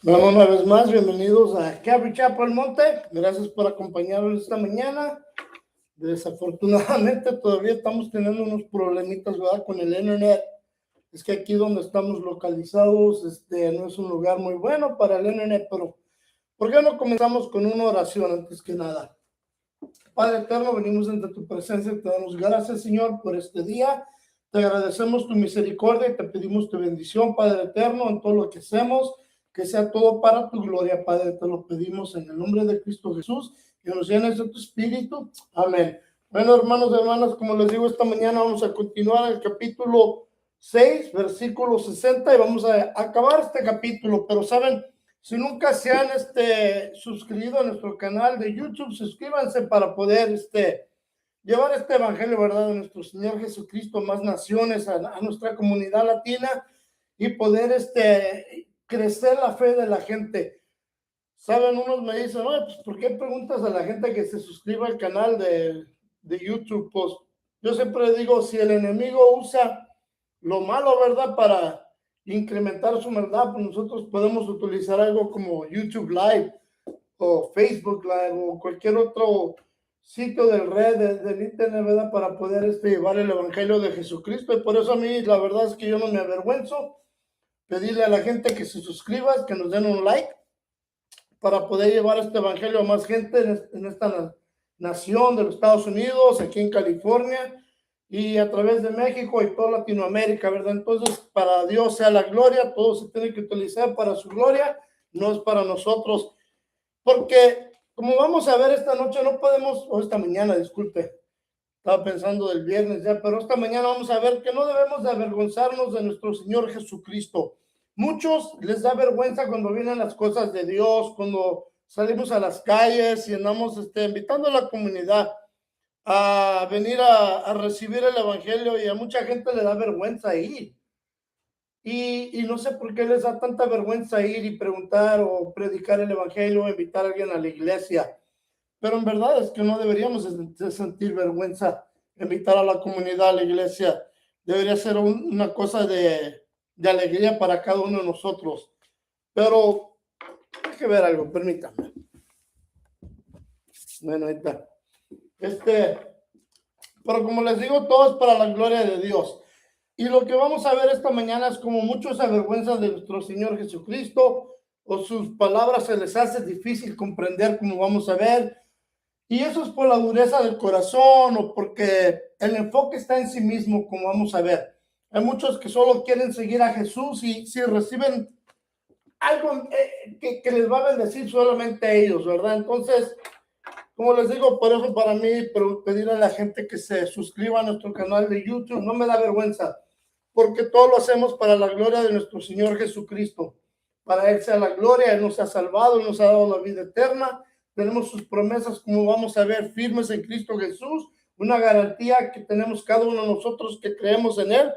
Bueno, una vez más, bienvenidos a Calvary Chapel Monte. Gracias por acompañarnos esta mañana. Desafortunadamente todavía estamos teniendo unos problemitas, ¿verdad? Con el internet. Es que aquí donde estamos localizados, no es un lugar muy bueno para el internet, pero ¿por qué no comenzamos con una oración antes que nada? Padre eterno, venimos ante tu presencia y te damos gracias, Señor, por este día. Te agradecemos tu misericordia y te pedimos tu bendición, Padre eterno, en todo lo que hacemos, que sea todo para tu gloria, Padre. Te lo pedimos en el nombre de Cristo Jesús, que nos llenes de tu espíritu. Amén. Bueno, hermanos y hermanas, como les digo, esta mañana vamos a continuar el capítulo 6, versículo 60, y vamos a acabar este capítulo, pero saben, si nunca se han suscrito a nuestro canal de YouTube, suscríbanse para poder llevar este evangelio, ¿verdad?, de nuestro Señor Jesucristo a más naciones, a nuestra comunidad latina, y poder crecer la fe de la gente. Saben, unos me dicen, oye, pues, ¿por qué preguntas a la gente que se suscriba al canal de YouTube? Pues yo siempre digo, si el enemigo usa lo malo, ¿verdad?, para incrementar su maldad, pues nosotros podemos utilizar algo como YouTube Live o Facebook Live o cualquier otro sitio del red, del internet, ¿verdad?, para poder llevar el evangelio de Jesucristo. Y por eso a mí la verdad es que yo no me avergüenzo pedirle a la gente que se suscriba, que nos den un like para poder llevar este evangelio a más gente en esta nación de los Estados Unidos, aquí en California y a través de México y toda Latinoamérica, ¿verdad? Entonces, para Dios sea la gloria, todo se tiene que utilizar para su gloria, no es para nosotros, porque como vamos a ver esta noche, no podemos, o esta mañana, disculpe, estaba pensando del viernes ya, pero esta mañana vamos a ver que no debemos de avergonzarnos de nuestro Señor Jesucristo. Muchos les da vergüenza cuando vienen las cosas de Dios, cuando salimos a las calles y andamos invitando a la comunidad a venir a recibir el evangelio, y a mucha gente le da vergüenza ir. Y no sé por qué les da tanta vergüenza ir y preguntar o predicar el evangelio o invitar a alguien a la iglesia. Pero en verdad es que no deberíamos de sentir vergüenza invitar a la comunidad a la iglesia. Debería ser una cosa de alegría para cada uno de nosotros. Pero hay que ver algo, permítanme. Bueno, ahí está. Pero como les digo, todo es para la gloria de Dios. Y lo que vamos a ver esta mañana es como muchos se avergüenzan de nuestro Señor Jesucristo, o sus palabras se les hace difícil comprender, como vamos a ver. Y eso es por la dureza del corazón o porque el enfoque está en sí mismo, como vamos a ver. Hay muchos que solo quieren seguir a Jesús, y si reciben algo que les va a bendecir solamente a ellos, ¿verdad? Entonces, como les digo, por eso para mí pedir a la gente que se suscriba a nuestro canal de YouTube no me da vergüenza, porque todo lo hacemos para la gloria de nuestro Señor Jesucristo. Para Él sea la gloria, Él nos ha salvado, Él nos ha dado la vida eterna. Tenemos sus promesas, como vamos a ver, firmes en Cristo Jesús, una garantía que tenemos cada uno de nosotros que creemos en Él.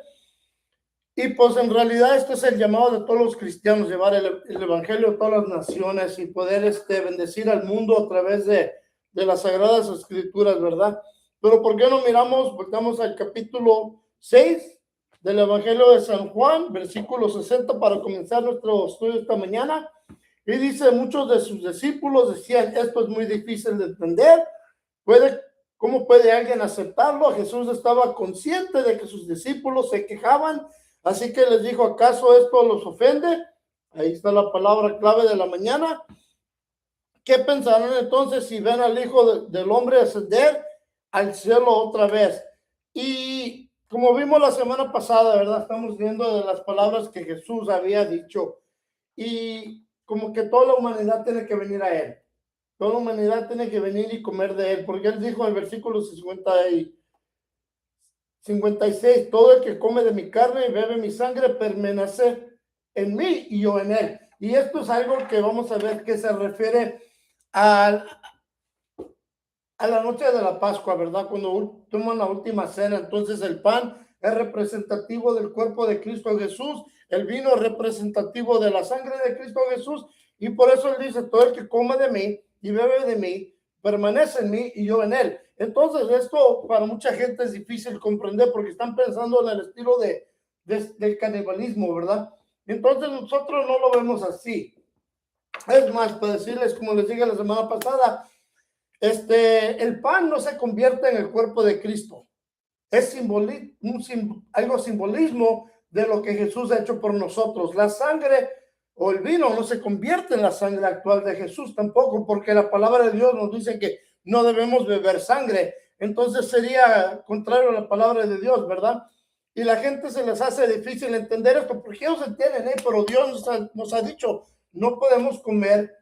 Y pues en realidad este es el llamado de todos los cristianos, llevar el evangelio a todas las naciones y poder bendecir al mundo a través de las sagradas escrituras, ¿verdad? Pero ¿por qué no miramos, volvamos al capítulo 6 del evangelio de San Juan, versículo 60, para comenzar nuestro estudio esta mañana? Y dice, muchos de sus discípulos decían, esto es muy difícil de entender, ¿cómo puede alguien aceptarlo? Jesús estaba consciente de que sus discípulos se quejaban, así que les dijo, ¿acaso esto los ofende? Ahí está la palabra clave de la mañana. ¿Qué pensarán entonces si ven al Hijo del Hombre ascender al cielo otra vez? Y como vimos la semana pasada, ¿verdad? Estamos viendo de las palabras que Jesús había dicho, y como que toda la humanidad tiene que venir a Él. Toda la humanidad tiene que venir y comer de Él, porque Él dijo en el versículo 56, todo el que come de mi carne y bebe mi sangre permanece en mí y yo en Él. Y esto es algo que vamos a ver que se refiere a la noche de la Pascua, ¿verdad? Cuando toman la última cena, entonces el pan es representativo del cuerpo de Cristo Jesús, el vino es representativo de la sangre de Cristo Jesús, y por eso él dice, todo el que come de mí y bebe de mí, permanece en mí y yo en él. Entonces esto para mucha gente es difícil comprender, porque están pensando en el estilo del canibalismo, ¿verdad? Entonces nosotros no lo vemos así. Es más, para decirles, como les dije la semana pasada, el pan no se convierte en el cuerpo de Cristo. Es algo simbolismo de lo que Jesús ha hecho por nosotros. La sangre o el vino no se convierte en la sangre actual de Jesús tampoco, porque la palabra de Dios nos dice que no debemos beber sangre. Entonces sería contrario a la palabra de Dios, ¿verdad? Y la gente se les hace difícil entender esto, porque ellos entienden, pero Dios nos ha dicho, no podemos comer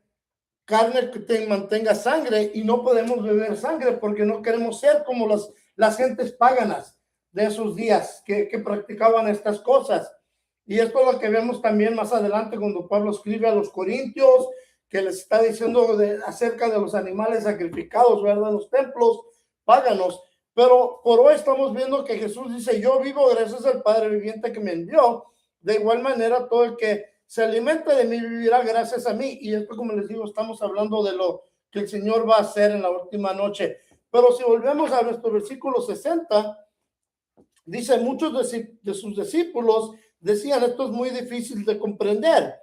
carne que mantenga sangre y no podemos beber sangre porque no queremos ser como las gentes paganas de esos días que practicaban estas cosas. Y esto es lo que vemos también más adelante cuando Pablo escribe a los corintios, que les está diciendo acerca de los animales sacrificados, ¿verdad? Los templos paganos. Pero por hoy estamos viendo que Jesús dice, yo vivo gracias al Padre viviente que me envió. De igual manera, todo el que se alimenta de mí vivirá gracias a mí. Y esto, como les digo, estamos hablando de lo que el Señor va a hacer en la última noche. Pero si volvemos a nuestro versículo 60, dice, muchos de sus discípulos decían, esto es muy difícil de comprender.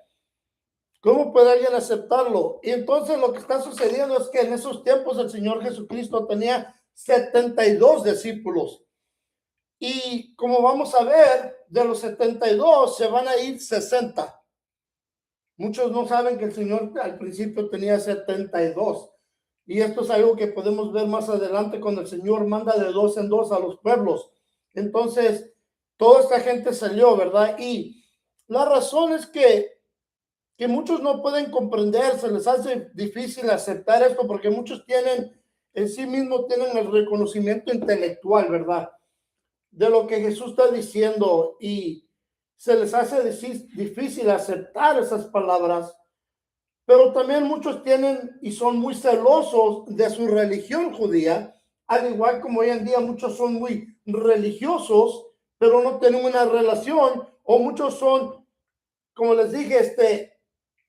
¿Cómo puede alguien aceptarlo? Y entonces lo que está sucediendo es que en esos tiempos el Señor Jesucristo tenía 72 discípulos. Y como vamos a ver, de los 72 se van a ir 60. Muchos no saben que el Señor al principio tenía 72. Y esto es algo que podemos ver más adelante cuando el Señor manda de dos en dos a los pueblos. Entonces, toda esta gente salió, ¿verdad? Y la razón es que muchos no pueden comprender, se les hace difícil aceptar esto porque muchos en sí mismos tienen el reconocimiento intelectual, ¿verdad? De lo que Jesús está diciendo y se les hace difícil aceptar esas palabras, pero también muchos tienen y son muy celosos de su religión judía, al igual como hoy en día muchos son muy religiosos, pero no tienen una relación, o muchos son, como les dije,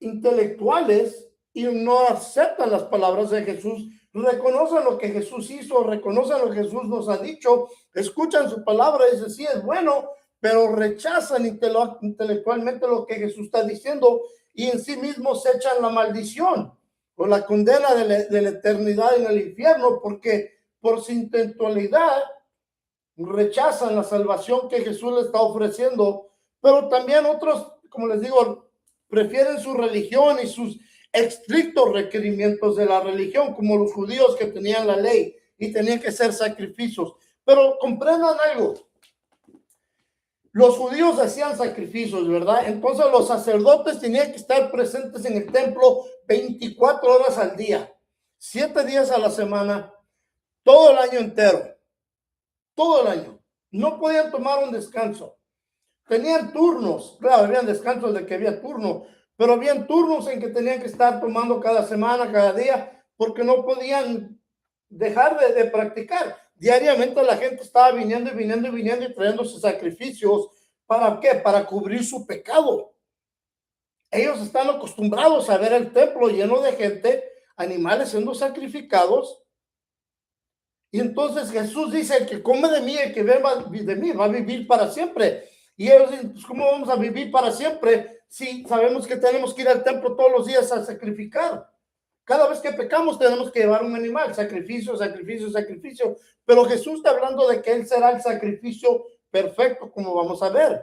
intelectuales y no aceptan las palabras de Jesús, reconocen lo que Jesús hizo, reconocen lo que Jesús nos ha dicho, escuchan su palabra y dicen, sí, es bueno, pero rechazan intelectualmente lo que Jesús está diciendo y en sí mismos echan la maldición o la condena de la eternidad en el infierno porque por su intelectualidad rechazan la salvación que Jesús les está ofreciendo, pero también otros, como les digo, prefieren su religión y sus estrictos requerimientos de la religión, como los judíos que tenían la ley y tenían que hacer sacrificios. Pero comprendan algo, los judíos hacían sacrificios, ¿verdad? Entonces los sacerdotes tenían que estar presentes en el templo 24 horas al día, 7 días a la semana, todo el año entero, todo el año. No podían tomar un descanso. Tenían turnos, claro, habían descansos de que había turno, pero habían turnos en que tenían que estar tomando cada semana, cada día, porque no podían dejar de practicar. Diariamente la gente estaba viniendo y trayendo sus sacrificios. ¿Para qué? Para cubrir su pecado. Ellos están acostumbrados a ver el templo lleno de gente, animales siendo sacrificados. Y entonces Jesús dice, el que come de mí, el que beba de mí, va a vivir para siempre. Y ellos dicen, pues ¿cómo vamos a vivir para siempre si sabemos que tenemos que ir al templo todos los días a sacrificar? Cada vez que pecamos tenemos que llevar un animal, sacrificio, sacrificio, sacrificio. Pero Jesús está hablando de que Él será el sacrificio perfecto, como vamos a ver.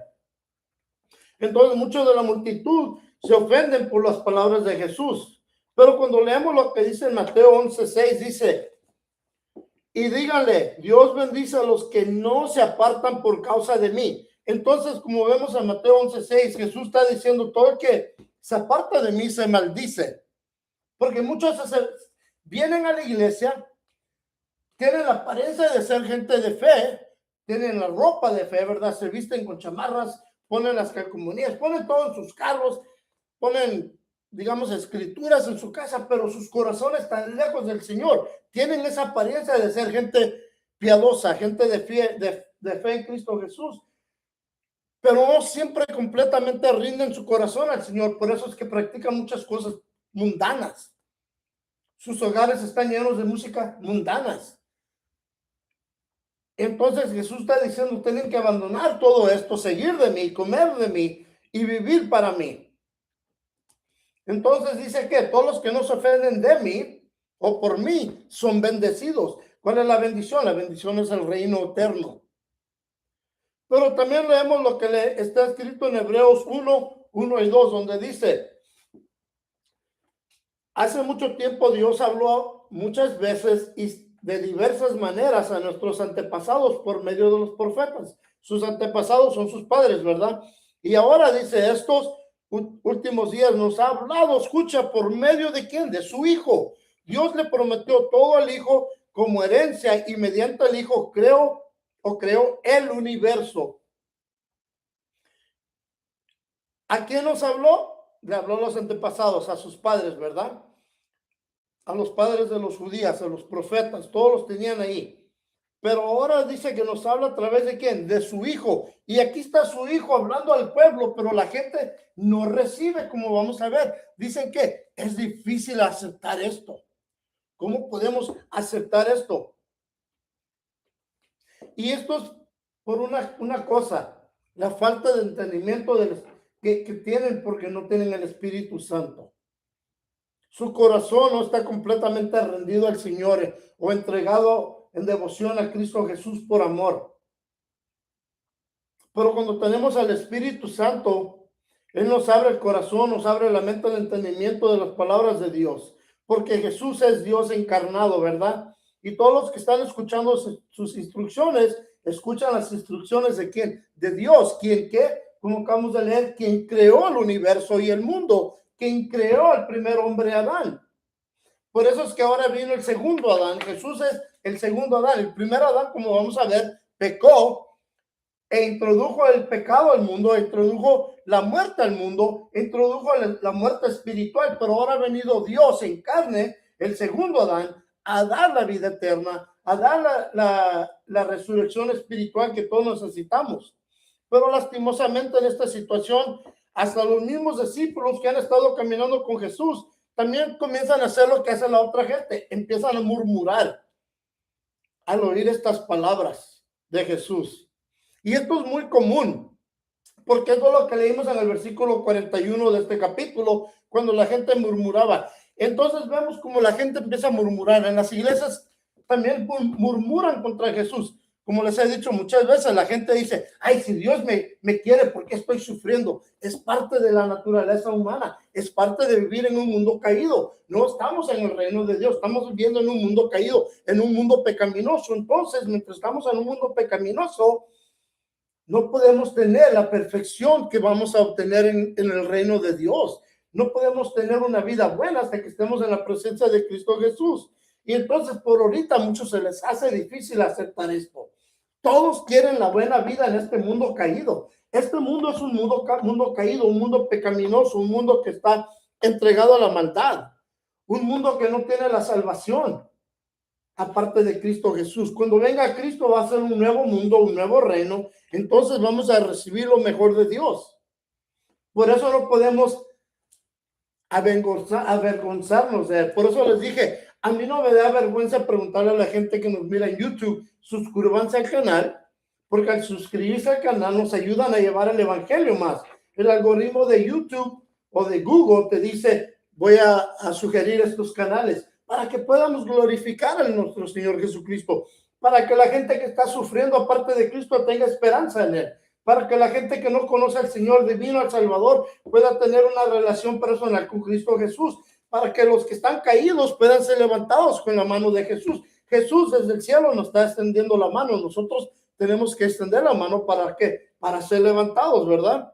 Entonces muchos de la multitud se ofenden por las palabras de Jesús. Pero cuando leemos lo que dice en Mateo 11:6, dice, y díganle, Dios bendice a los que no se apartan por causa de mí. Entonces, como vemos en Mateo 11:6, Jesús está diciendo, todo el que se aparta de mí se maldice. Porque muchos vienen a la iglesia, tienen la apariencia de ser gente de fe, tienen la ropa de fe, ¿verdad? Se visten con chamarras, ponen las calcomanías, ponen todo en sus carros, ponen, digamos, escrituras en su casa, pero sus corazones están lejos del Señor. Tienen esa apariencia de ser gente piadosa, gente de fe en Cristo Jesús, pero no siempre completamente rinden su corazón al Señor. Por eso es que practican muchas cosas mundanas. Sus hogares están llenos de música mundanas. Entonces Jesús está diciendo, tienen que abandonar todo esto, seguir de mí, comer de mí y vivir para mí. Entonces dice que todos los que no se ofenden de mí o por mí son bendecidos. ¿Cuál es la bendición? La bendición es el reino eterno. Pero también leemos lo que está escrito en Hebreos 1 y 2, donde dice, hace mucho tiempo Dios habló muchas veces y de diversas maneras a nuestros antepasados por medio de los profetas. Sus antepasados son sus padres, ¿verdad? Y ahora dice, estos últimos días nos ha hablado, escucha, ¿por medio de quién? De su Hijo. Dios le prometió todo al Hijo como herencia y mediante el Hijo creó el universo. ¿A quién nos habló? Le habló a los antepasados, a sus padres, ¿verdad? A los padres de los judíos, a los profetas, todos los tenían ahí. Pero ahora dice que nos habla a través de quién, de su Hijo. Y aquí está su Hijo hablando al pueblo, pero la gente no recibe, como vamos a ver. Dicen que es difícil aceptar esto. ¿Cómo podemos aceptar esto? Y esto es por una cosa, la falta de entendimiento que tienen porque no tienen el Espíritu Santo. Su corazón no está completamente rendido al Señor o entregado en devoción a Cristo Jesús por amor. Pero cuando tenemos al Espíritu Santo, Él nos abre el corazón, nos abre la mente, el entendimiento de las palabras de Dios. Porque Jesús es Dios encarnado, ¿verdad? Y todos los que están escuchando sus instrucciones, escuchan las instrucciones de quién, de Dios, quien que, como acabamos de leer, quien creó el universo y el mundo, quien creó al primer hombre Adán. Por eso es que ahora vino el segundo Adán. Jesús es el segundo Adán. El primer Adán, como vamos a ver, pecó e introdujo el pecado al mundo, introdujo la muerte al mundo, introdujo la muerte espiritual, pero ahora ha venido Dios en carne, el segundo Adán, a dar la vida eterna, a dar la resurrección espiritual que todos necesitamos. Pero lastimosamente en esta situación, hasta los mismos discípulos que han estado caminando con Jesús, también comienzan a hacer lo que hace la otra gente, empiezan a murmurar al oír estas palabras de Jesús. Y esto es muy común, porque eso es lo que leímos en el versículo 41 de este capítulo, cuando la gente murmuraba. Entonces vemos como la gente empieza a murmurar. En las iglesias también murmuran contra Jesús. Como les he dicho muchas veces, la gente dice, ay, si Dios me quiere, ¿por qué estoy sufriendo? Es parte de la naturaleza humana, es parte de vivir en un mundo caído. No estamos en el reino de Dios, estamos viviendo en un mundo caído, en un mundo pecaminoso. Entonces, mientras estamos en un mundo pecaminoso, no podemos tener la perfección que vamos a obtener en el reino de Dios. No podemos tener una vida buena hasta que estemos en la presencia de Cristo Jesús. Y entonces por ahorita a muchos se les hace difícil aceptar esto. Todos quieren la buena vida en este mundo caído. Este mundo es un mundo caído, un mundo pecaminoso, un mundo que está entregado a la maldad, un mundo que no tiene la salvación aparte de Cristo Jesús. Cuando venga Cristo va a ser un nuevo mundo, un nuevo reino. Entonces vamos a recibir lo mejor de Dios. Por eso no podemos avergonzarnos de él. Por eso les dije, a mí no me da vergüenza preguntarle a la gente que nos mira en YouTube, suscríbanse al canal, porque al suscribirse al canal nos ayudan a llevar el evangelio más. El algoritmo de YouTube o de Google te dice, voy a sugerir estos canales para que podamos glorificar a nuestro Señor Jesucristo, para que la gente que está sufriendo aparte de Cristo tenga esperanza en él, para que la gente que no conoce al Señor divino, al Salvador, pueda tener una relación personal con Cristo Jesús, para que los que están caídos puedan ser levantados con la mano de Jesús. Jesús desde el cielo nos está extendiendo la mano, nosotros tenemos que extender la mano para ¿qué? Para ser levantados, ¿verdad?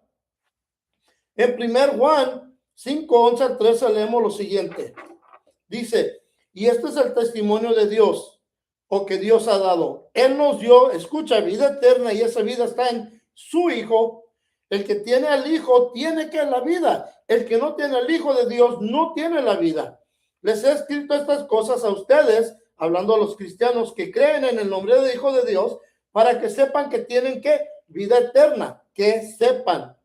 En 1 Juan 5, 11 al 13 leemos lo siguiente. Dice, y este es el testimonio de Dios, o que Dios ha dado. Él nos dio, escucha, vida eterna, y esa vida está en su Hijo. El que tiene al Hijo tiene que la vida. El que no tiene al Hijo de Dios no tiene la vida. Les he escrito estas cosas a ustedes, hablando a los cristianos que creen en el nombre del Hijo de Dios, para que sepan que tienen que vida eterna, que sepan.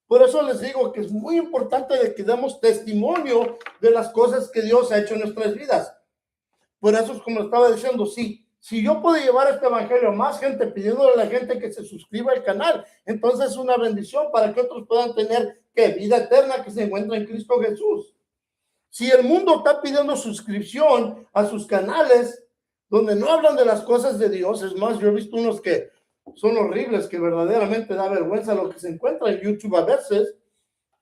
Por eso les digo que es muy importante de que demos testimonio de las cosas que Dios ha hecho en nuestras vidas. Por eso es como estaba diciendo, sí, si yo puedo llevar este evangelio a más gente, pidiéndole a la gente que se suscriba al canal, entonces es una bendición para que otros puedan tener que vida eterna que se encuentra en Cristo Jesús. Si el mundo está pidiendo suscripción a sus canales donde no hablan de las cosas de Dios, es más, yo he visto unos que son horribles, que verdaderamente da vergüenza lo que se encuentra en YouTube a veces,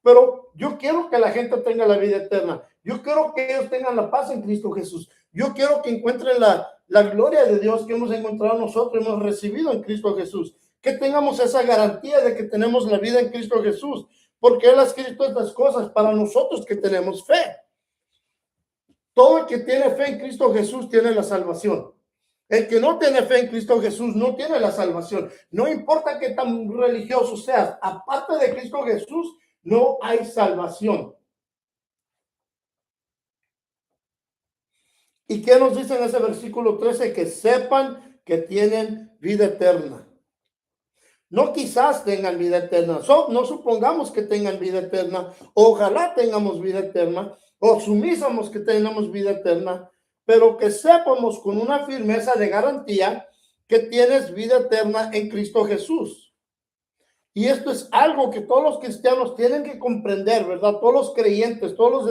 pero yo quiero que la gente tenga la vida eterna. Yo quiero que ellos tengan la paz en Cristo Jesús. Yo quiero que encuentren la gloria de Dios que hemos encontrado nosotros, hemos recibido en Cristo Jesús. Que tengamos esa garantía de que tenemos la vida en Cristo Jesús, porque Él ha escrito estas cosas para nosotros que tenemos fe. Todo el que tiene fe en Cristo Jesús tiene la salvación. El que no tiene fe en Cristo Jesús no tiene la salvación. No importa qué tan religioso seas, aparte de Cristo Jesús, no hay salvación. ¿Y qué nos dice en ese versículo 13? Que sepan que tienen vida eterna. No quizás tengan vida eterna, no supongamos que tengan vida eterna, ojalá tengamos vida eterna, o sumisamos que tengamos vida eterna, pero que sepamos con una firmeza de garantía que tienes vida eterna en Cristo Jesús. Y esto es algo que todos los cristianos tienen que comprender, ¿verdad? Todos los creyentes, todos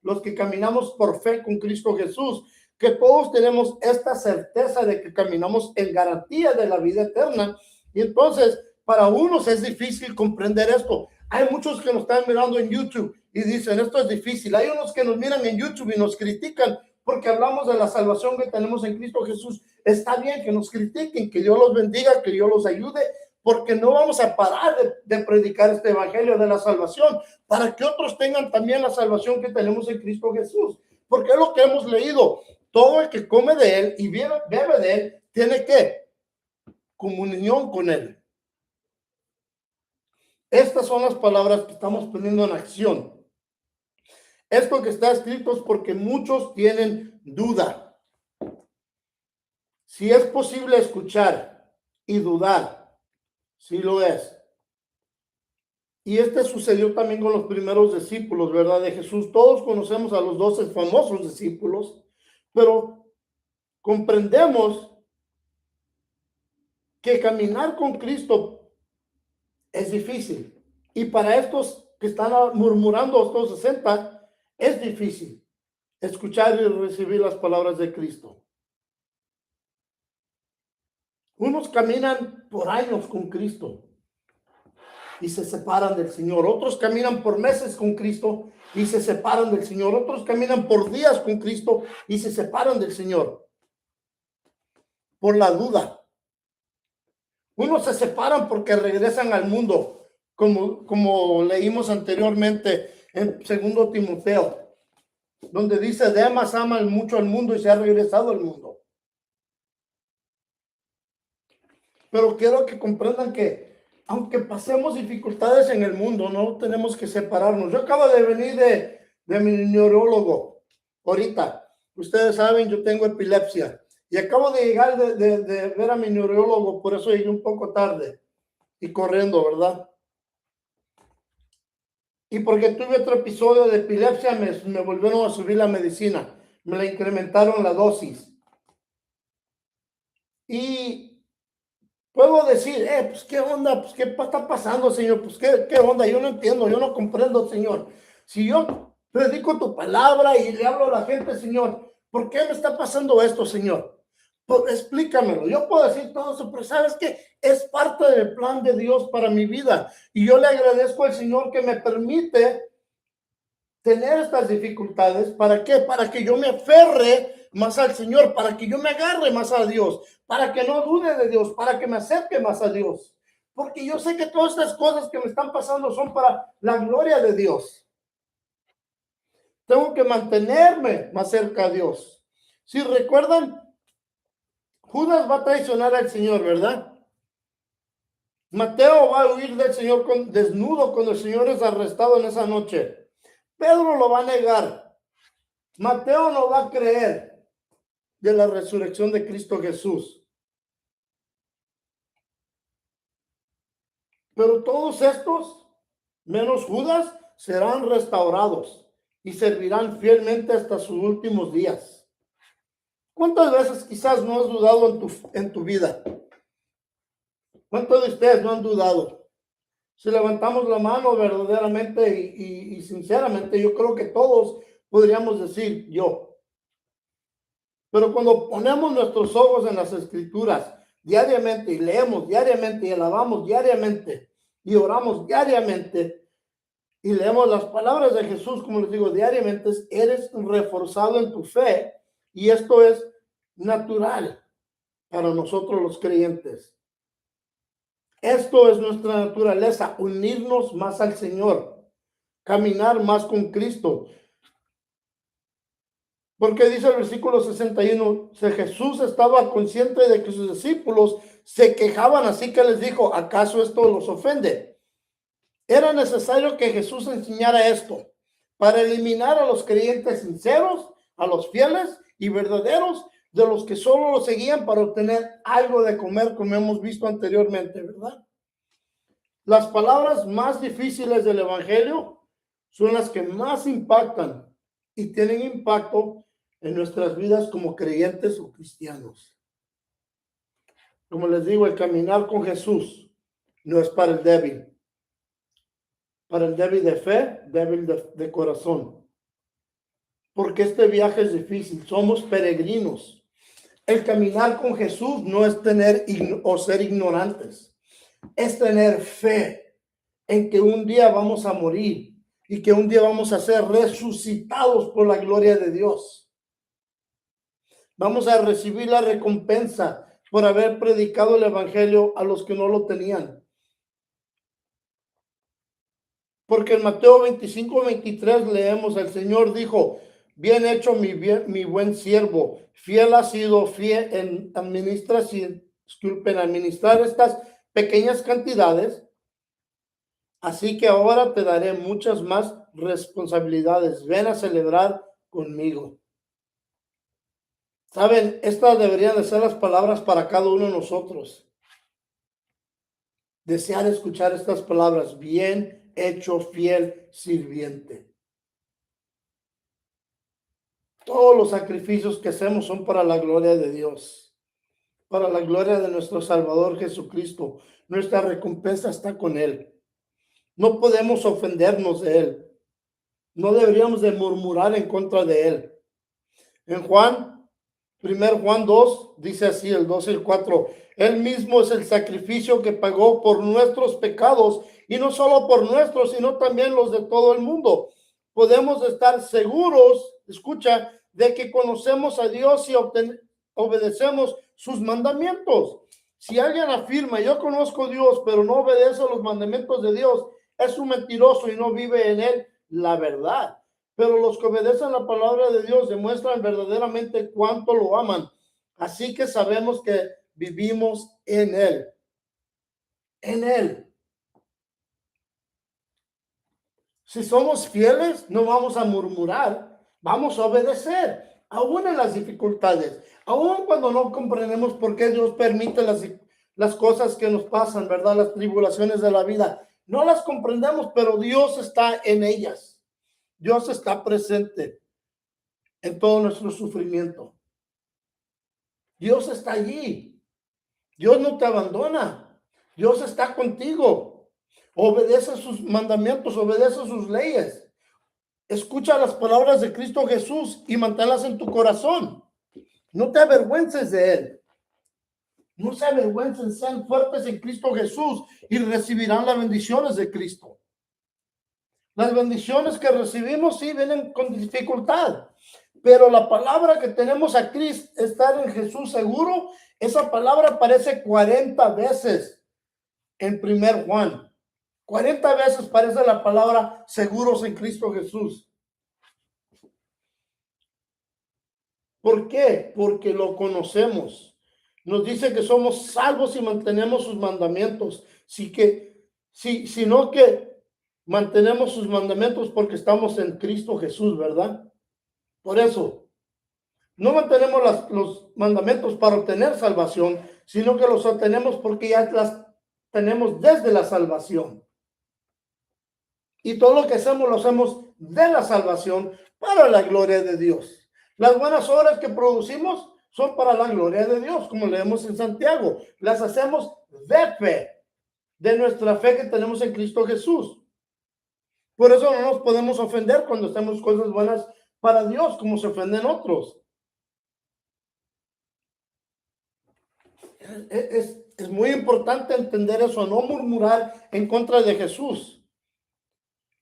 los que caminamos por fe con Cristo Jesús, que todos tenemos esta certeza de que caminamos en garantía de la vida eterna. Y entonces, para unos es difícil comprender esto. Hay muchos que nos están mirando en YouTube y dicen, esto es difícil. Hay unos que nos miran en YouTube y nos critican porque hablamos de la salvación que tenemos en Cristo Jesús. Está bien que nos critiquen, que Dios los bendiga, que Dios los ayude, porque no vamos a parar de predicar este evangelio de la salvación para que otros tengan también la salvación que tenemos en Cristo Jesús. Porque es lo que hemos leído. Todo el que come de Él y bebe de Él tiene que comunión con Él. Estas son las palabras que estamos poniendo en acción. Esto que está escrito es porque muchos tienen duda. Si es posible escuchar y dudar, sí lo es. Y sucedió también con los primeros discípulos, ¿verdad? De Jesús. Todos conocemos a los 12 famosos discípulos, pero comprendemos que caminar con Cristo es difícil. Y para estos que están murmurando, estos 60, es difícil escuchar y recibir las palabras de Cristo. Unos caminan por años con Cristo y se separan del Señor. Otros caminan por meses con Cristo y se separan del Señor. Otros caminan por días con Cristo y se separan del Señor por la duda. Unos se separan porque regresan al mundo, como leímos anteriormente en 2 Timoteo, donde dice, Demas ama mucho al mundo y se ha regresado al mundo. Pero quiero que comprendan que aunque pasemos dificultades en el mundo, no tenemos que separarnos. Yo acabo de venir de mi neurólogo ahorita. Ustedes saben, yo tengo epilepsia. Y acabo de llegar de ver a mi neurólogo, por eso llegué un poco tarde y corriendo, ¿verdad? Y porque tuve otro episodio de epilepsia, me volvieron a subir la medicina. Me la incrementaron la dosis. Y puedo decir, pues qué onda, pues qué está pasando, Señor, pues qué onda, yo no entiendo, yo no comprendo, Señor. Si yo predico tu palabra y le hablo a la gente, Señor, ¿por qué me está pasando esto, Señor? Pues explícamelo. Yo puedo decir todo eso, pero ¿sabes qué? Es parte del plan de Dios para mi vida. Y yo le agradezco al Señor que me permite tener estas dificultades. ¿Para qué? Para que yo me aferre más al Señor, para que yo me agarre más a Dios, para que no dude de Dios, para que me acerque más a Dios. Porque yo sé que todas estas cosas que me están pasando son para la gloria de Dios. Tengo que mantenerme más cerca a Dios. Si recuerdan, Judas va a traicionar al Señor, ¿verdad? Mateo va a huir del Señor desnudo cuando el Señor es arrestado en esa noche. Pedro lo va a negar. Mateo no va a creer de la resurrección de Cristo Jesús. Pero todos estos, menos Judas, serán restaurados y servirán fielmente hasta sus últimos días. ¿Cuántas veces quizás no has dudado en tu vida? ¿Cuántos de ustedes no han dudado? Si levantamos la mano verdaderamente y sinceramente, yo creo que todos podríamos decir yo. Pero cuando ponemos nuestros ojos en las escrituras diariamente y leemos diariamente y alabamos diariamente y oramos diariamente y leemos las palabras de Jesús, como les digo, diariamente, eres reforzado en tu fe y esto es natural para nosotros los creyentes. Esto es nuestra naturaleza, unirnos más al Señor, caminar más con Cristo. Porque dice el versículo 61, si Jesús estaba consciente de que sus discípulos se quejaban, así que les dijo, ¿acaso esto los ofende? Era necesario que Jesús enseñara esto para eliminar a los creyentes sinceros, a los fieles y verdaderos, de los que solo lo seguían para obtener algo de comer, como hemos visto anteriormente, ¿verdad? Las palabras más difíciles del Evangelio son las que más impactan y tienen impacto en nuestras vidas como creyentes o cristianos. Como les digo, el caminar con Jesús no es para el débil. Para el débil de fe, débil de corazón. Porque este viaje es difícil, somos peregrinos. El caminar con Jesús no es tener o ser ignorantes, es tener fe en que un día vamos a morir y que un día vamos a ser resucitados por la gloria de Dios. Vamos a recibir la recompensa por haber predicado el evangelio a los que no lo tenían. Porque en Mateo 25-23 leemos, el Señor dijo, bien hecho mi buen siervo, fiel has sido, fiel en administrar estas pequeñas cantidades, así que ahora te daré muchas más responsabilidades, ven a celebrar conmigo. Saben, estas deberían de ser las palabras para cada uno de nosotros. Desear escuchar estas palabras, bien hecho, fiel sirviente. Todos los sacrificios que hacemos son para la gloria de Dios, para la gloria de nuestro Salvador Jesucristo. Nuestra recompensa está con Él. No podemos ofendernos de Él. No deberíamos de murmurar en contra de Él. En Juan 2, dice así, el 2 y el 4, Él mismo es el sacrificio que pagó por nuestros pecados, y no solo por nuestros, sino también los de todo el mundo. Podemos estar seguros, escucha, de que conocemos a Dios y obedecemos sus mandamientos. Si alguien afirma, yo conozco a Dios, pero no obedece a los mandamientos de Dios, es un mentiroso y no vive en él la verdad. Pero los que obedecen la palabra de Dios demuestran verdaderamente cuánto lo aman. Así que sabemos que vivimos en Él. En Él. Si somos fieles, no vamos a murmurar, vamos a obedecer, aún en las dificultades, aún cuando no comprendemos por qué Dios permite las cosas que nos pasan, ¿verdad? Las tribulaciones de la vida. No las comprendemos, pero Dios está en ellas. Dios está presente en todo nuestro sufrimiento. Dios está allí. Dios no te abandona. Dios está contigo. Obedece sus mandamientos, obedece sus leyes. Escucha las palabras de Cristo Jesús y manténlas en tu corazón. No te avergüences de Él. No se avergüencen, sean fuertes en Cristo Jesús y recibirán las bendiciones de Cristo. Las bendiciones que recibimos sí vienen con dificultad, pero la palabra que tenemos aquí, estar en Jesús seguro, esa palabra aparece 40 veces en 1 Juan. 40 veces aparece la palabra seguros en Cristo Jesús. ¿Por qué? Porque lo conocemos. Nos dice que somos salvos y mantenemos sus mandamientos. Sino que mantenemos sus mandamientos porque estamos en Cristo Jesús, ¿verdad? Por eso, no mantenemos los mandamientos para obtener salvación, sino que los obtenemos porque ya las tenemos desde la salvación. Y todo lo que hacemos lo hacemos de la salvación para la gloria de Dios. Las buenas obras que producimos son para la gloria de Dios, como leemos en Santiago. Las hacemos de fe, de nuestra fe que tenemos en Cristo Jesús. Por eso no nos podemos ofender cuando hacemos cosas buenas para Dios, como se ofenden otros. Es muy importante entender eso, no murmurar en contra de Jesús.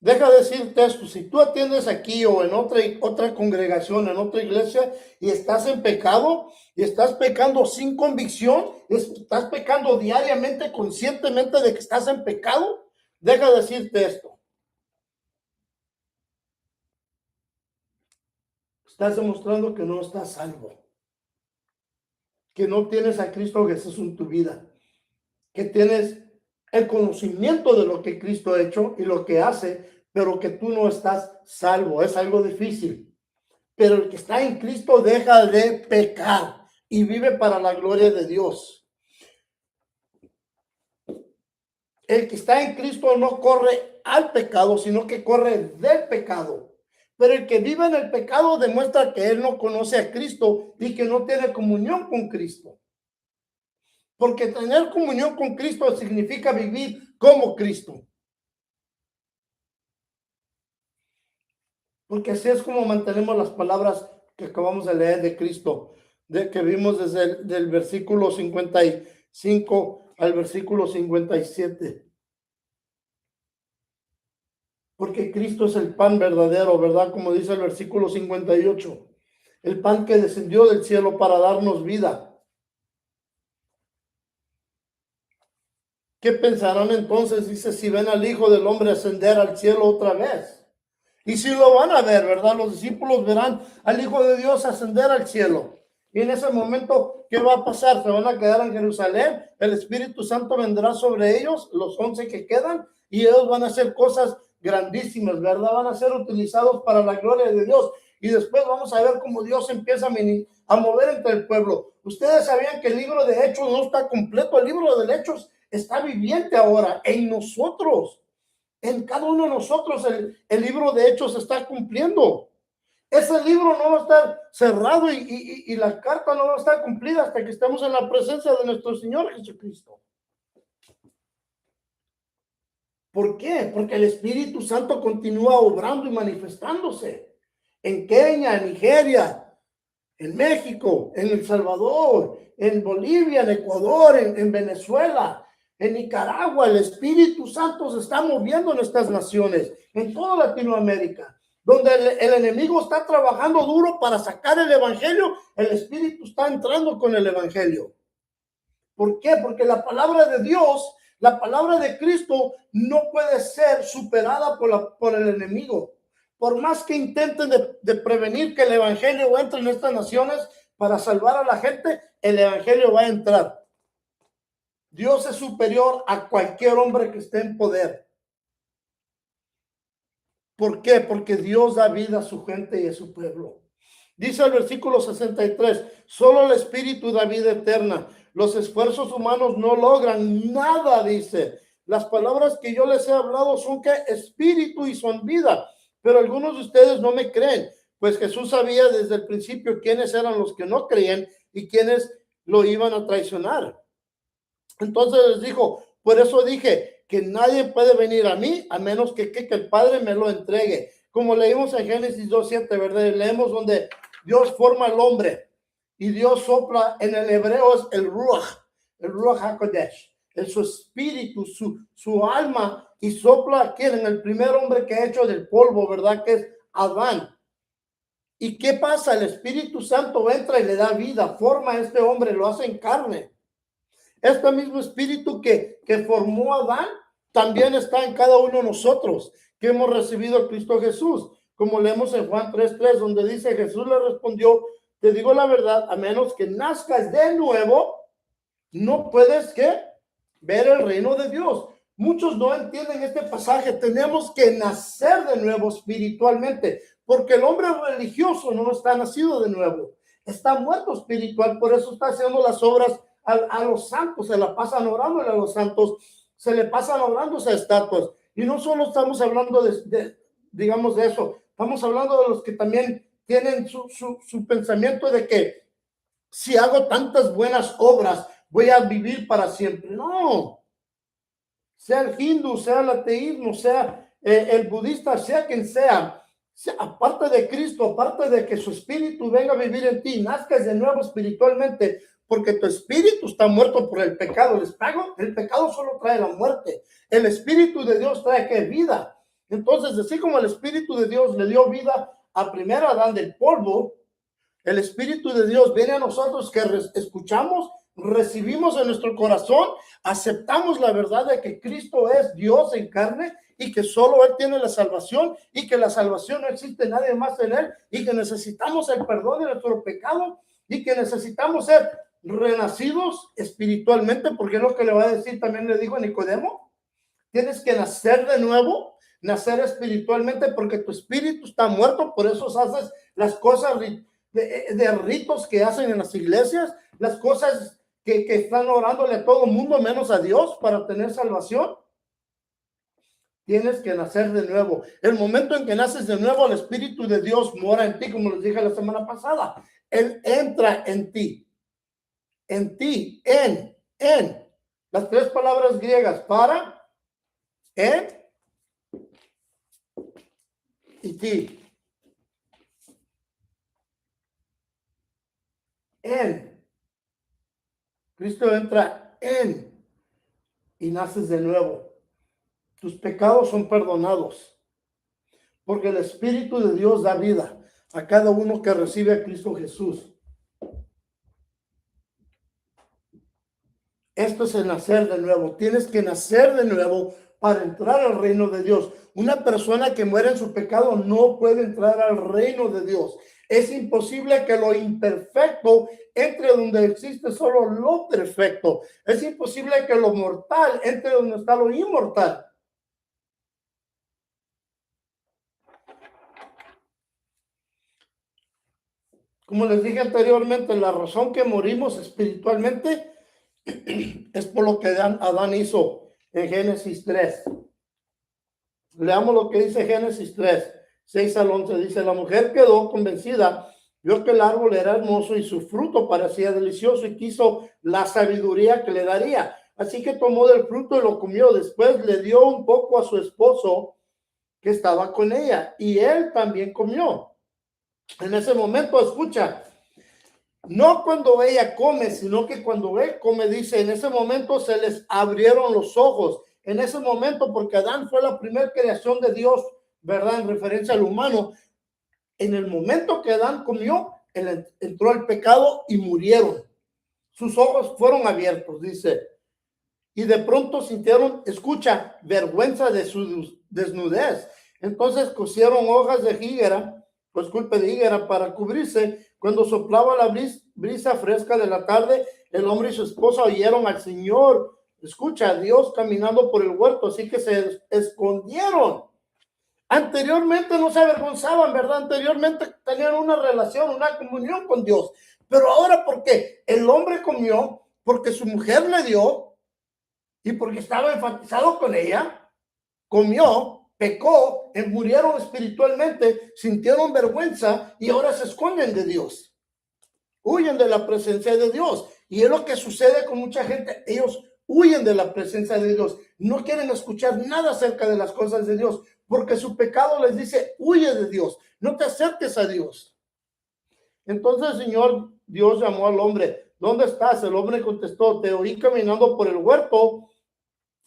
Deja de decirte esto, si tú atiendes aquí o en otra congregación, en otra iglesia, y estás en pecado, y estás pecando sin convicción, estás pecando diariamente, conscientemente de que estás en pecado, deja de decirte esto. Estás demostrando que no estás salvo, que no tienes a Cristo Jesús en tu vida, que tienes el conocimiento de lo que Cristo ha hecho y lo que hace, pero que tú no estás salvo. Es algo difícil. Pero el que está en Cristo deja de pecar y vive para la gloria de Dios. El que está en Cristo no corre al pecado, sino que corre del pecado. Pero el que vive en el pecado demuestra que él no conoce a Cristo y que no tiene comunión con Cristo. Porque tener comunión con Cristo significa vivir como Cristo. Porque así es como mantenemos las palabras que acabamos de leer de Cristo, que vimos desde el versículo 55 al versículo 57. Porque Cristo es el pan verdadero, ¿verdad? Como dice el versículo 58. El pan que descendió del cielo para darnos vida. ¿Qué pensarán entonces? Dice, si ven al Hijo del Hombre ascender al cielo otra vez. Y si lo van a ver, ¿verdad? Los discípulos verán al Hijo de Dios ascender al cielo. Y en ese momento, ¿qué va a pasar? Se van a quedar en Jerusalén. El Espíritu Santo vendrá sobre ellos, los 11 que quedan, y ellos van a hacer cosas grandísimas, ¿verdad? Van a ser utilizados para la gloria de Dios. Y después vamos a ver cómo Dios empieza a mover entre el pueblo. Ustedes sabían que el libro de Hechos no está completo. El libro de Hechos está viviente ahora en nosotros. En cada uno de nosotros el libro de Hechos se está cumpliendo. Ese libro no va a estar cerrado y la carta no va a estar cumplida hasta que estemos en la presencia de nuestro Señor Jesucristo. ¿Por qué? Porque el Espíritu Santo continúa obrando y manifestándose. En Kenia, en Nigeria, en México, en El Salvador, en Bolivia, en Ecuador, en Venezuela, en Nicaragua. El Espíritu Santo se está moviendo en estas naciones, en toda Latinoamérica, donde el enemigo está trabajando duro para sacar el evangelio. El Espíritu está entrando con el evangelio. ¿Por qué? Porque la palabra de Dios, la palabra de Cristo no puede ser superada por el enemigo. Por más que intenten de prevenir que el evangelio entre en estas naciones para salvar a la gente, el evangelio va a entrar. Dios es superior a cualquier hombre que esté en poder. ¿Por qué? Porque Dios da vida a su gente y a su pueblo. Dice el versículo 63, solo el Espíritu da vida eterna. Los esfuerzos humanos no logran nada, dice. Las palabras que yo les he hablado son que espíritu y son vida. Pero algunos de ustedes no me creen, pues Jesús sabía desde el principio quiénes eran los que no creían y quiénes lo iban a traicionar. Entonces les dijo, por eso dije que nadie puede venir a mí a menos que el Padre me lo entregue. Como leímos en Génesis 2:7, ¿verdad? Leemos donde Dios forma al hombre y Dios sopla, en el hebreo es el Ruach HaKodesh, es su espíritu, su alma, y sopla aquí en el primer hombre que ha hecho del polvo, ¿verdad? Que es Adán. ¿Y qué pasa? El Espíritu Santo entra y le da vida, forma a este hombre, lo hace en carne. Este mismo espíritu que formó a Adán también está en cada uno de nosotros que hemos recibido a Cristo Jesús, como leemos en Juan 3:3, donde dice, Jesús le respondió, te digo la verdad, a menos que nazcas de nuevo, no puedes ver el reino de Dios. Muchos no entienden este pasaje. Tenemos que nacer de nuevo espiritualmente, porque el hombre religioso no está nacido de nuevo, está muerto espiritual, por eso está haciendo las obras a los santos, se la pasan orándole a los santos, se le pasan orándose a estatuas. Y no solo estamos hablando digamos de eso, estamos hablando de los que también tienen su pensamiento de que si hago tantas buenas obras, voy a vivir para siempre. No. Sea el hindú, sea el ateísmo, sea el budista, sea quien sea, aparte de Cristo, aparte de que su espíritu venga a vivir en ti, nazcas de nuevo espiritualmente, porque tu espíritu está muerto por el pecado. El pecado solo trae la muerte. El espíritu de Dios trae que vida. Entonces, así como el espíritu de Dios le dio vida a primer Adán del polvo, el espíritu de Dios viene a nosotros que escuchamos, recibimos en nuestro corazón, aceptamos la verdad de que Cristo es Dios en carne y que solo Él tiene la salvación y que la salvación no existe nadie más en Él y que necesitamos el perdón de nuestro pecado y que necesitamos ser renacidos espiritualmente, porque es lo que le va a decir, también le dijo a Nicodemo, tienes que nacer de nuevo, nacer espiritualmente, porque tu espíritu está muerto, por eso haces las cosas de ritos que hacen en las iglesias, las cosas que están orándole a todo el mundo menos a Dios para tener salvación. Tienes que nacer de nuevo. El momento en que naces de nuevo, el Espíritu de Dios mora en ti, como les dije la semana pasada. Él entra en ti. En ti, en. Las tres palabras griegas, para, en y ti. En. Cristo entra en y naces de nuevo. Tus pecados son perdonados, porque el Espíritu de Dios da vida a cada uno que recibe a Cristo Jesús. Esto es el nacer de nuevo. Tienes que nacer de nuevo para entrar al reino de Dios. Una persona que muere en su pecado no puede entrar al reino de Dios. Es imposible que lo imperfecto entre donde existe solo lo perfecto. Es imposible que lo mortal entre donde está lo inmortal. Como les dije anteriormente, la razón que morimos espiritualmente es por lo que Adán hizo en Génesis 3. Leamos lo que dice Génesis 3, 6 al 11. Dice, la mujer quedó convencida, vio que el árbol era hermoso y su fruto parecía delicioso y quiso la sabiduría que le daría. Así que tomó del fruto y lo comió. Después le dio un poco a su esposo que estaba con ella y él también comió. En ese momento, escucha, no cuando ella come, sino que cuando él come, dice, en ese momento se les abrieron los ojos. En ese momento, porque Adán fue la primera creación de Dios, ¿verdad? En referencia al humano. En el momento que Adán comió, entró el pecado y murieron. Sus ojos fueron abiertos, dice. Y de pronto sintieron, escucha, vergüenza de su desnudez. Entonces cosieron hojas de higuera, pues culpa de higuera, para cubrirse. Cuando soplaba la brisa fresca de la tarde, el hombre y su esposa oyeron al Señor, escucha, a Dios caminando por el huerto, así que se escondieron. Anteriormente no se avergonzaban, ¿verdad? Anteriormente tenían una relación, una comunión con Dios. Pero ahora, ¿por qué? El hombre comió porque su mujer le dio y porque estaba enfatizado con ella, comió, pecó, murieron espiritualmente, sintieron vergüenza y ahora se esconden de Dios. Huyen de la presencia de Dios. Y es lo que sucede con mucha gente. Ellos huyen de la presencia de Dios. No quieren escuchar nada acerca de las cosas de Dios, porque su pecado les dice, huye de Dios, no te acerques a Dios. Entonces el Señor Dios llamó al hombre, ¿dónde estás? El hombre contestó, te oí caminando por el huerto,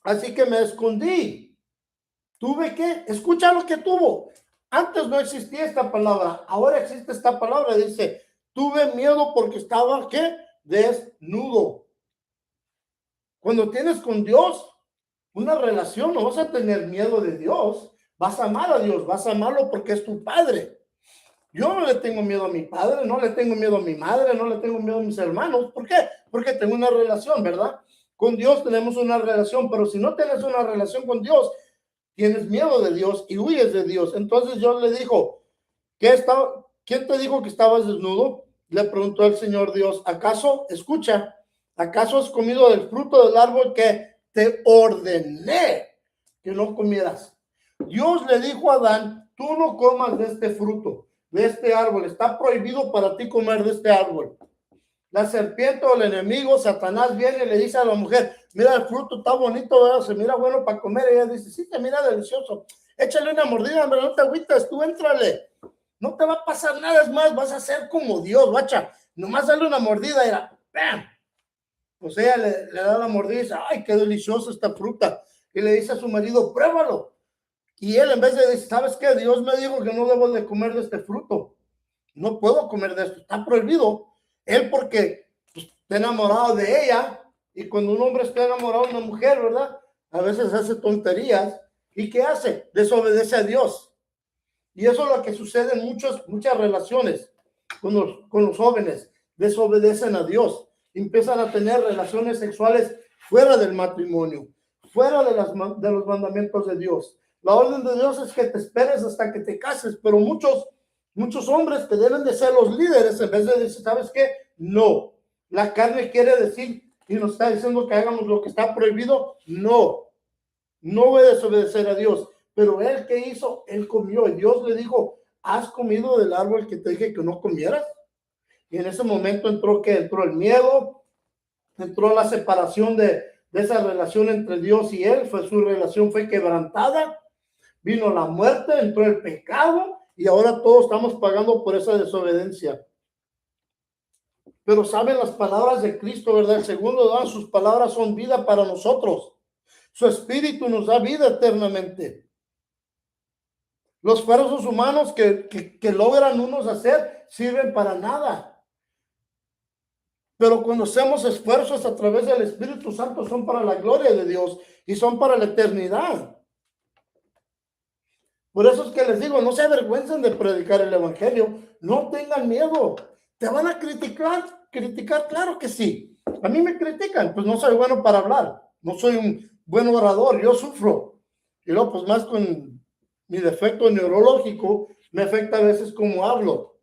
así que me escondí. ¿Tuve qué? Escucha lo que tuvo. Antes no existía esta palabra, ahora existe esta palabra. Dice, tuve miedo porque estaba, ¿qué? Desnudo. Cuando tienes con Dios una relación, no vas a tener miedo de Dios. Vas a amar a Dios, vas a amarlo porque es tu Padre. Yo no le tengo miedo a mi padre, no le tengo miedo a mi madre, no le tengo miedo a mis hermanos. ¿Por qué? Porque tengo una relación, ¿verdad? Con Dios tenemos una relación, pero si no tienes una relación con Dios, tienes miedo de Dios y huyes de Dios. Entonces Dios le dijo, ¿quién te dijo que estabas desnudo? Le preguntó el Señor Dios, ¿acaso, escucha, acaso has comido del fruto del árbol que te ordené que no comieras? Dios le dijo a Adán, tú no comas de este fruto, de este árbol, está prohibido para ti comer de este árbol. la serpiente o el enemigo, Satanás, viene y le dice a la mujer, mira, el fruto está bonito, ¿verdad? Se mira bueno para comer. Y ella dice, sí, te mira delicioso. Échale una mordida, pero no te agüites, tú éntrale. No te va a pasar nada, es más, vas a ser como Dios, guacha. Nomás dale una mordida y era, ¡bam! Pues ella le da la mordida y dice, ay, qué deliciosa esta fruta. Y le dice a su marido, pruébalo. Y él en vez de decir, ¿sabes qué? Dios me dijo que no debo de comer de este fruto. No puedo comer de esto, está prohibido. Él porque pues, está enamorado de ella. Y cuando un hombre está enamorado de una mujer, ¿verdad? A veces hace tonterías. ¿Y qué hace? Desobedece a Dios. Y eso es lo que sucede en muchas relaciones con los jóvenes. Desobedecen a Dios. Empiezan a tener relaciones sexuales fuera del matrimonio, fuera de los mandamientos de Dios. La orden de Dios es que te esperes hasta que te cases, pero muchos hombres que deben de ser los líderes, en vez de decir, ¿sabes qué? No. La carne quiere decir y nos está diciendo que hagamos lo que está prohibido. No voy a desobedecer a Dios. Pero él, ¿qué hizo? Él comió. Y Dios le dijo, ¿has comido del árbol que te dije que no comieras? Y en ese momento entró el miedo, entró la separación de esa relación entre Dios y él. Su relación fue quebrantada. Vino la muerte, entró el pecado y ahora todos estamos pagando por esa desobediencia. Pero saben las palabras de Cristo, ¿verdad? El segundo Adán, sus palabras son vida para nosotros. Su espíritu nos da vida eternamente. Los esfuerzos humanos que logran unos hacer sirven para nada. Pero cuando hacemos esfuerzos a través del Espíritu Santo son para la gloria de Dios y son para la eternidad. Por eso es que les digo, no se avergüencen de predicar el evangelio, no tengan miedo. ¿Te van a criticar? Criticar, claro que sí. A mí me critican, pues no soy bueno para hablar, no soy un buen orador, yo sufro. Y luego, pues más con mi defecto neurológico, me afecta a veces cómo hablo.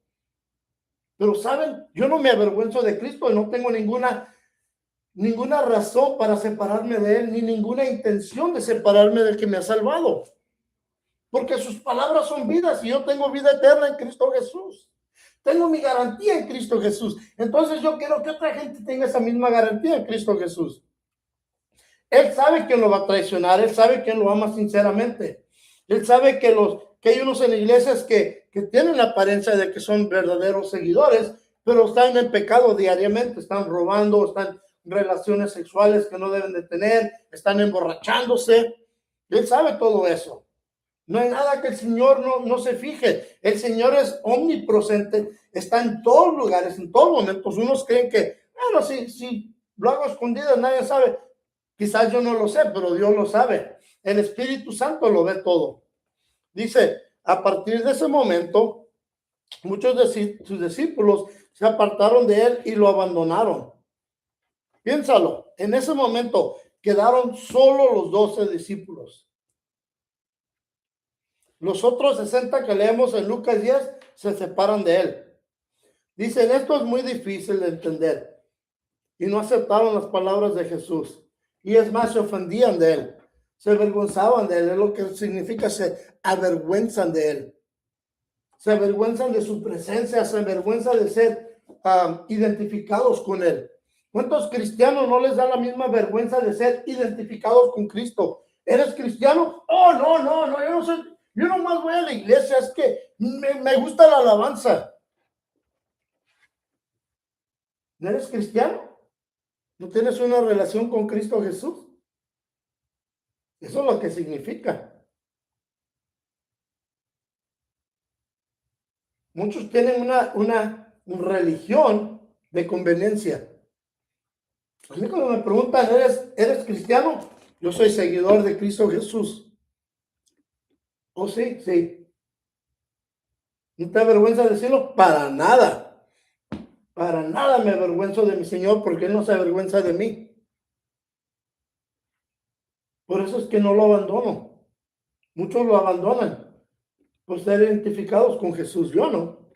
Pero saben, yo no me avergüenzo de Cristo y no tengo ninguna razón para separarme de Él, ni ninguna intención de separarme del que me ha salvado. Porque sus palabras son vidas y yo tengo vida eterna en Cristo Jesús. Tengo mi garantía en Cristo Jesús. Entonces yo quiero que otra gente tenga esa misma garantía en Cristo Jesús. Él sabe quién lo va a traicionar, Él sabe quién lo ama sinceramente. Él sabe que hay unos en iglesias que tienen la apariencia de que son verdaderos seguidores, pero están en pecado diariamente, están robando, están en relaciones sexuales que no deben de tener, están emborrachándose. Él sabe todo eso. No hay nada que el Señor no se fije. El Señor es omnipresente, está en todos lugares, en todos momentos. Unos creen que, bueno, si lo hago escondido, nadie sabe. Quizás yo no lo sé, pero Dios lo sabe. El Espíritu Santo lo ve todo. Dice, a partir de ese momento, muchos de sus discípulos se apartaron de él y lo abandonaron. Piénsalo, en ese momento quedaron solo los 12 discípulos. Los otros 60 que leemos en Lucas 10 se separan de él. Dicen, esto es muy difícil de entender. Y no aceptaron las palabras de Jesús. Y es más, se ofendían de él. Se avergonzaban de él. Es lo que significa, se avergüenzan de él. Se avergüenzan de su presencia. Se avergüenzan de ser identificados con él. ¿Cuántos cristianos no les da la misma vergüenza de ser identificados con Cristo? ¿Eres cristiano? Oh, no, yo no soy. Yo nomás voy a la iglesia, es que me gusta la alabanza. ¿No eres cristiano? ¿No tienes una relación con Cristo Jesús? Eso es lo que significa. Muchos tienen una religión de conveniencia. A mí cuando me preguntan, ¿eres cristiano? Yo soy seguidor de Cristo Jesús. Oh, sí, sí. ¿No te avergüenza decirlo? Para nada. Para nada me avergüenzo de mi Señor porque Él no se avergüenza de mí. Por eso es que no lo abandono. Muchos lo abandonan por ser identificados con Jesús. Yo no.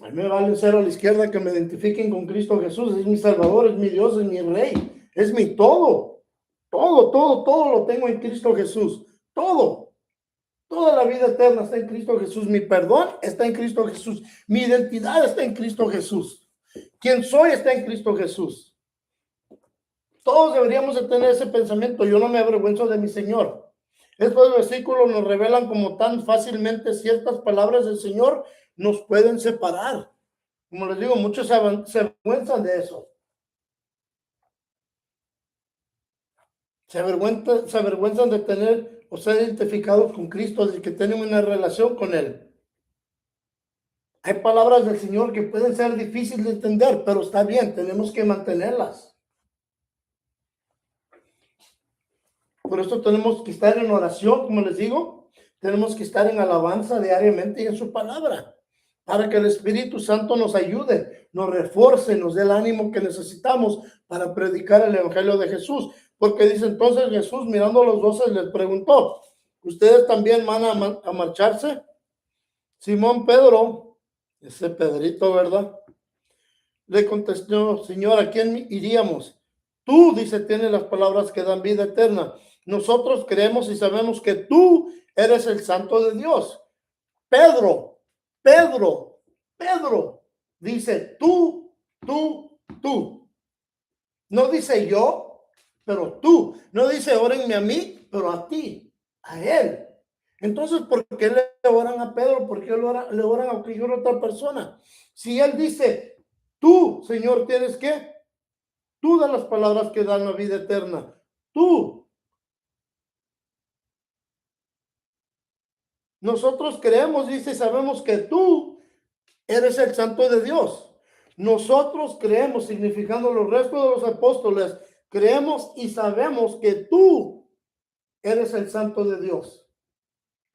A mí me vale ser a la izquierda que me identifiquen con Cristo Jesús. Es mi Salvador, es mi Dios, es mi Rey, es mi todo. Todo lo tengo en Cristo Jesús. Todo. Toda la vida eterna está en Cristo Jesús. Mi perdón está en Cristo Jesús. Mi identidad está en Cristo Jesús. Quien soy está en Cristo Jesús. Todos deberíamos de tener ese pensamiento. Yo no me avergüenzo de mi Señor. Estos versículos nos revelan como tan fácilmente ciertas palabras del Señor nos pueden separar. Como les digo, muchos se avergüenzan de eso. Se avergüenzan de tener o ser identificados con Cristo, de que tienen una relación con Él. Hay palabras del Señor que pueden ser difíciles de entender, pero está bien, tenemos que mantenerlas. Por eso tenemos que estar en oración, como les digo, tenemos que estar en alabanza diariamente y en su palabra, para que el Espíritu Santo nos ayude, nos refuerce, nos dé el ánimo que necesitamos para predicar el Evangelio de Jesús. Porque dice entonces Jesús, mirando a los 12, les preguntó, ¿ustedes también van a marcharse? Simón Pedro, ese Pedrito, ¿verdad? Le contestó, Señor, ¿a quién iríamos? Tú, dice, tienes las palabras que dan vida eterna. Nosotros creemos y sabemos que tú eres el Santo de Dios. Pedro, dice tú. No dice yo, pero tú. No dice órenme a mí, pero a ti, a él. Entonces, ¿por qué le oran a Pedro? ¿Por qué le oran a cualquier otra persona? Si él dice, tú, Señor, tienes que, tú das las palabras que dan la vida eterna. Tú. Nosotros creemos, dice, sabemos que tú eres el Santo de Dios. Nosotros creemos, significando los restos de los apóstoles, creemos y sabemos que tú eres el Santo de Dios.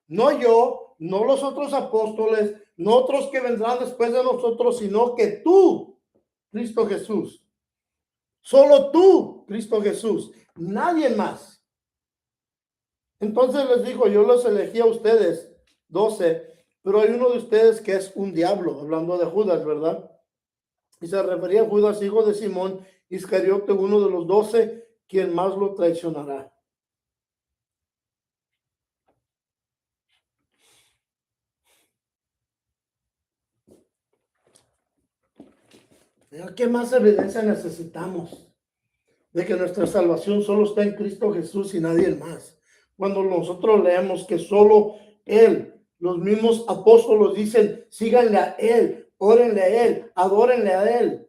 No yo, no los otros apóstoles, no otros que vendrán después de nosotros, sino que tú, Cristo Jesús. Solo tú, Cristo Jesús. Nadie más. Entonces les dijo, yo los elegí a ustedes, 12, pero hay uno de ustedes que es un diablo, hablando de Judas, ¿verdad? Y se refería a Judas, hijo de Simón Iscariote, uno de los 12, quien más lo traicionará. ¿Qué más evidencia necesitamos de que nuestra salvación solo está en Cristo Jesús y nadie más? Cuando nosotros leemos que solo Él, los mismos apóstoles dicen, síganle a Él, órenle a Él, adórenle a Él,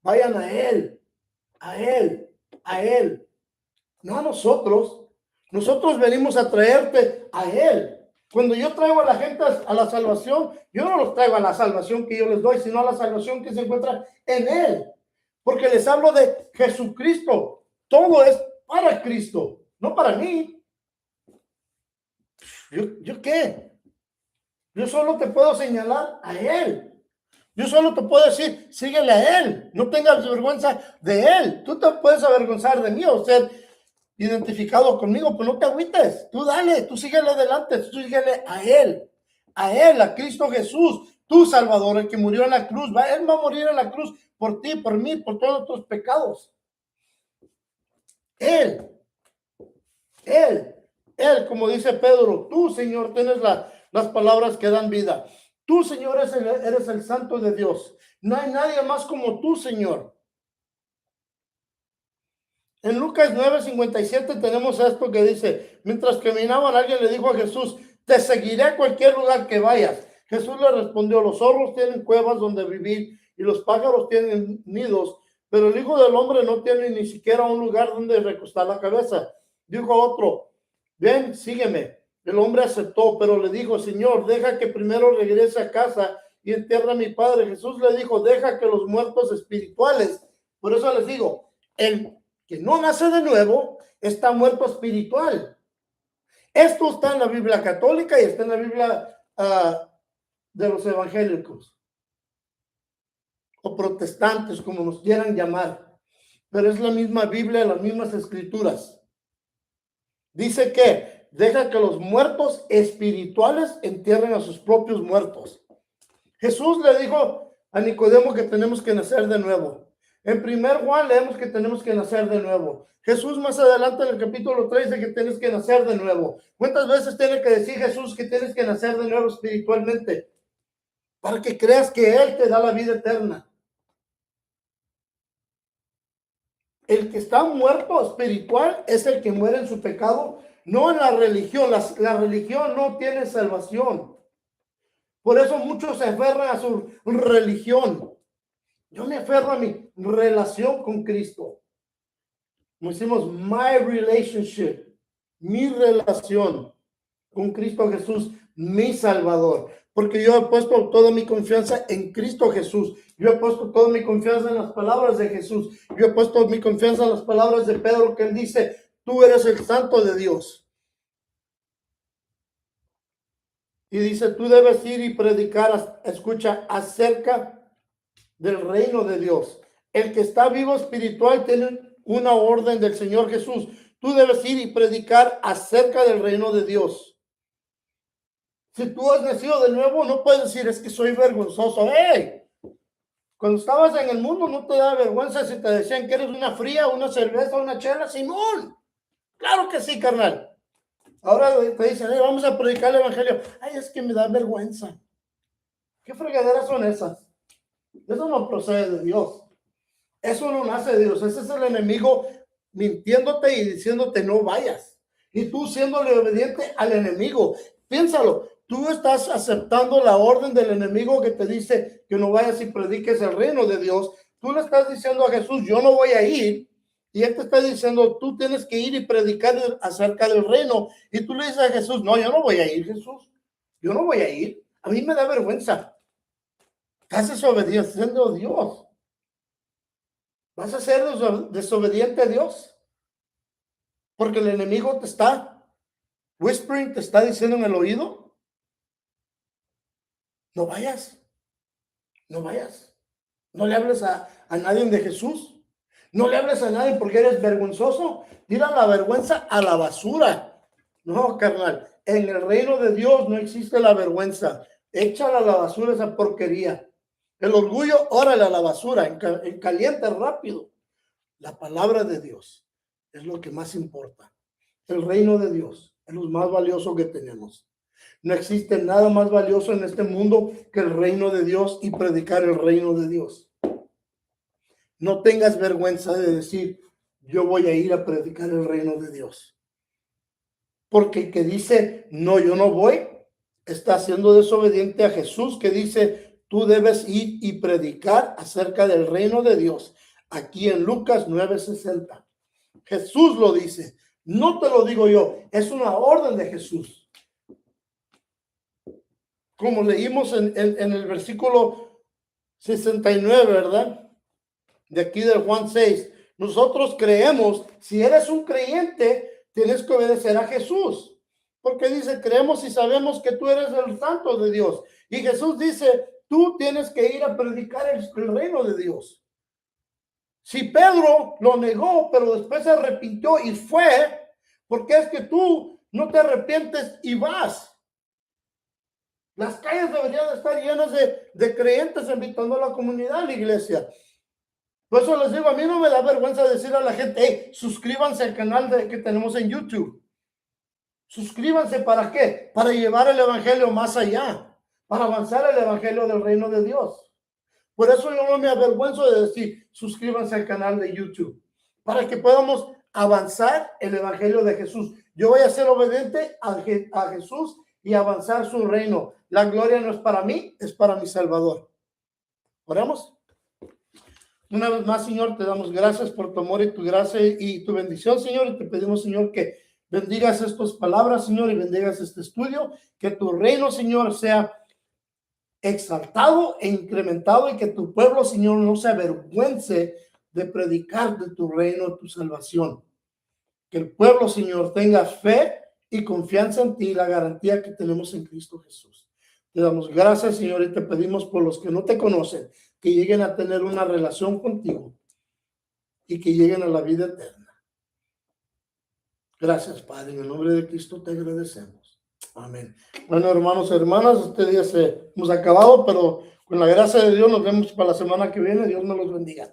vayan a Él, a Él, a Él. No a nosotros. Nosotros venimos a traerte a Él. Cuando yo traigo a la gente a la salvación, yo no los traigo a la salvación que yo les doy, sino a la salvación que se encuentra en Él. Porque les hablo de Jesucristo. Todo es para Cristo, no para mí. ¿Yo qué? Yo solo te puedo señalar a Él. Yo solo te puedo decir, síguele a Él. No tengas vergüenza de Él. Tú te puedes avergonzar de mí o ser identificado conmigo, pues no te agüites, tú dale, tú síguele adelante, tú síguele a Él, a Cristo Jesús, tu Salvador, el que murió en la cruz, Él va a morir en la cruz por ti, por mí, por todos tus pecados. Él, como dice Pedro, tú, Señor, tienes las palabras que dan vida. Tú, Señor, eres el Santo de Dios. No hay nadie más como tú, Señor. En Lucas 9:57 tenemos esto que dice, mientras caminaban, alguien le dijo a Jesús, te seguiré a cualquier lugar que vayas. Jesús le respondió, los zorros tienen cuevas donde vivir y los pájaros tienen nidos, pero el Hijo del Hombre no tiene ni siquiera un lugar donde recostar la cabeza. Dijo otro, ven, sígueme. El hombre aceptó, pero le dijo, Señor, deja que primero regrese a casa y entierre a mi padre. Jesús le dijo, deja que los muertos espirituales, por eso les digo, el que no nace de nuevo está muerto espiritual. Esto está en la Biblia católica y está en la Biblia de los evangélicos o protestantes, como nos quieran llamar, pero es la misma Biblia, las mismas escrituras. Dice que deja que los muertos espirituales entierren a sus propios muertos. Jesús le dijo a Nicodemo que tenemos que nacer de nuevo. En 1 Juan leemos que tenemos que nacer de nuevo. Jesús más adelante en el capítulo 3 dice que tienes que nacer de nuevo. ¿Cuántas veces tiene que decir Jesús que tienes que nacer de nuevo espiritualmente? Para que creas que Él te da la vida eterna. El que está muerto espiritual es el que muere en su pecado, no en la religión. La religión no tiene salvación. Por eso muchos se aferran a su religión. Yo me aferro a mi relación con Cristo. Como decimos, my relationship, mi relación con Cristo Jesús, mi Salvador. Porque yo he puesto toda mi confianza en Cristo Jesús. Yo he puesto toda mi confianza en las palabras de Jesús. Yo he puesto mi confianza en las palabras de Pedro, que él dice, tú eres el santo de Dios. Y dice, tú debes ir y predicar, escucha, acerca del reino de Dios. El que está vivo espiritual tiene una orden del Señor Jesús. Tú debes ir y predicar acerca del reino de Dios. Si tú has nacido de nuevo, no puedes decir, es que soy vergonzoso. ¡Hey! Cuando estabas en el mundo, no te da vergüenza si te decían que eres una fría, una cerveza, una chela. Simón, claro que sí, carnal. Ahora te dicen, hey, vamos a predicar el evangelio. Ay, es que me da vergüenza. ¿Qué fregaderas son esas? Eso no procede de Dios. Eso no nace de Dios. Ese es el enemigo mintiéndote y diciéndote no vayas. Y tú siéndole obediente al enemigo. Piénsalo. Tú estás aceptando la orden del enemigo que te dice que no vayas y prediques el reino de Dios. Tú le estás diciendo a Jesús, yo no voy a ir. Y él te está diciendo, tú tienes que ir y predicar acerca del reino. Y tú le dices a Jesús, no, yo no voy a ir, Jesús. Yo no voy a ir. A mí me da vergüenza. Estás desobedeciendo a Dios. ¿Vas a ser desobediente a Dios? Porque el enemigo te está whispering, te está diciendo en el oído. No vayas. No vayas. No le hables a nadie de Jesús. No le hables a nadie porque eres vergonzoso. Tira la vergüenza a la basura. No, carnal. En el reino de Dios no existe la vergüenza. Échala a la basura esa porquería. El orgullo, órale a la basura. En caliente, rápido. La palabra de Dios es lo que más importa. El reino de Dios es lo más valioso que tenemos. No existe nada más valioso en este mundo que el reino de Dios y predicar el reino de Dios. No tengas vergüenza de decir, yo voy a ir a predicar el reino de Dios. Porque el que dice, no, yo no voy, está siendo desobediente a Jesús, que dice, tú debes ir y predicar acerca del reino de Dios. Aquí en Lucas 9:60. Jesús lo dice, no te lo digo yo, es una orden de Jesús. Como leímos en el versículo 69, ¿verdad? De aquí del Juan 6, nosotros creemos, si eres un creyente, tienes que obedecer a Jesús, porque dice, creemos y sabemos que tú eres el santo de Dios, y Jesús dice, tú tienes que ir a predicar el reino de Dios. Si Pedro lo negó, pero después se arrepintió y fue, porque es que tú no te arrepientes y vas. Las calles deberían estar llenas de creyentes invitando a la comunidad a la iglesia. Por eso les digo, a mí no me da vergüenza decir a la gente, hey, suscríbanse al canal que tenemos en YouTube. Suscríbanse, ¿para qué? Para llevar el evangelio más allá, para avanzar el evangelio del reino de Dios. Por eso yo no me avergüenzo de decir, suscríbanse al canal de YouTube, para que podamos avanzar el evangelio de Jesús. Yo voy a ser obediente a Jesús y avanzar su reino. La gloria no es para mí, es para mi Salvador. Oramos. Una vez más, Señor, te damos gracias por tu amor y tu gracia y tu bendición, Señor, y te pedimos, Señor, que bendigas estas palabras, Señor, y bendigas este estudio, que tu reino, Señor, sea exaltado e incrementado y que tu pueblo, Señor, no se avergüence de predicar de tu reino, tu salvación. Que el pueblo, Señor, tenga fe y confianza en ti y la garantía que tenemos en Cristo Jesús. Te damos gracias, Señor, y te pedimos por los que no te conocen, que lleguen a tener una relación contigo y que lleguen a la vida eterna. Gracias, Padre. En el nombre de Cristo te agradecemos. Amén. Bueno, hermanos y hermanas, este día hemos acabado, pero con la gracia de Dios nos vemos para la semana que viene. Dios nos los bendiga.